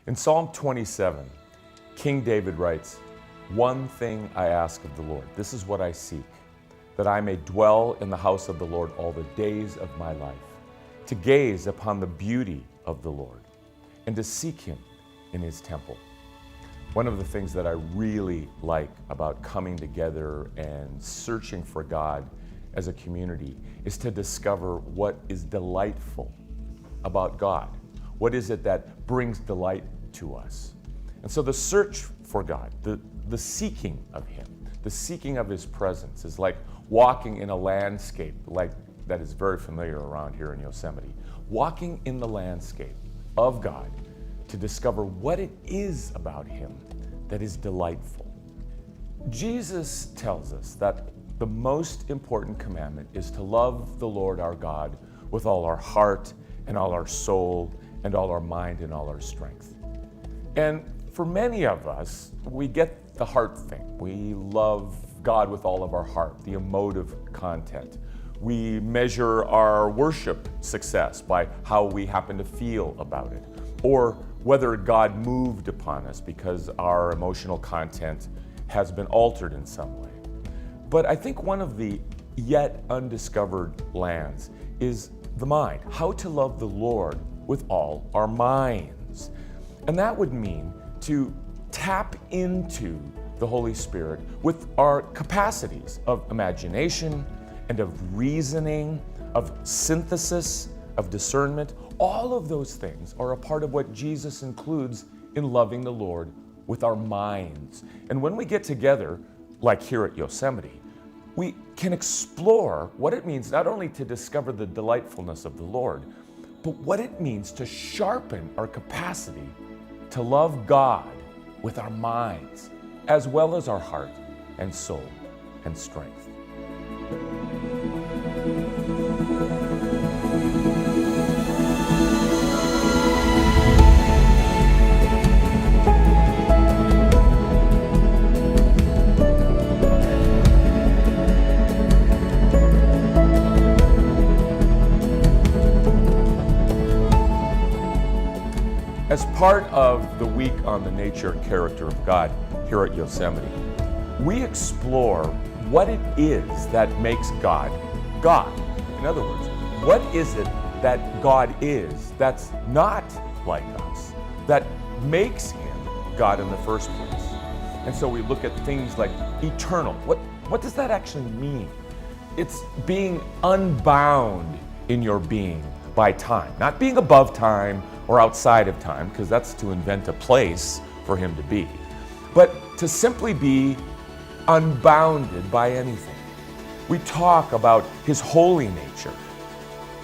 In Psalm 27, King David writes, "One thing I ask of the Lord, this is what I seek, that I may dwell in the house of the Lord all the days of my life, to gaze upon the beauty of the Lord, and to seek him in his temple." One of the things that I really like about coming together and searching for God as a community is to discover what is delightful about God. What is it that brings delight to us? And so the search for God, the seeking of him, the seeking of his presence is like walking in a landscape like that is very familiar around here in Yosemite. Walking in the landscape of God to discover what it is about him that is delightful. Jesus tells us that the most important commandment is to love the Lord our God with all our heart and all our soul and all our mind and all our strength. And for many of us, we get the heart thing. We love God with all of our heart, the emotive content. We measure our worship success by how we happen to feel about it, or whether God moved upon us because our emotional content has been altered in some way. But I think one of the yet undiscovered lands is the mind, how to love the Lord with all our minds. And that would mean to tap into the Holy Spirit with our capacities of imagination and of reasoning, of synthesis, of discernment. All of those things are a part of what Jesus includes in loving the Lord with our minds. And when we get together, like here at Yosemite, we can explore what it means not only to discover the delightfulness of the Lord, but what it means to sharpen our capacity to love God with our minds, as well as our heart and soul and strength. As part of the week on the nature and character of God here at Yosemite, we explore what it is that makes God God. In other words, what is it that God is that's not like us, that makes him God in the first place? And so we look at things like eternal. What does that actually mean? It's being unbound in your being by time, not being above time or outside of time, because that's to invent a place for him to be, but to simply be unbounded by anything. We talk about his holy nature,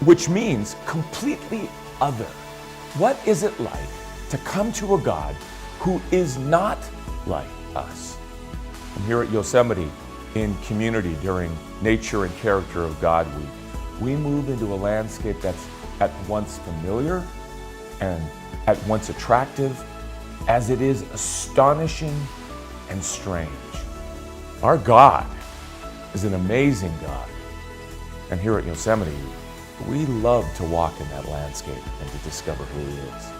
which means completely other. What is it like to come to a God who is not like us? And here at Yosemite, in community during Nature and Character of God Week, we move into a landscape that's at once familiar and at once attractive, as it is astonishing and strange. Our God is an amazing God. And here at Yosemite, we love to walk in that landscape and to discover who he is.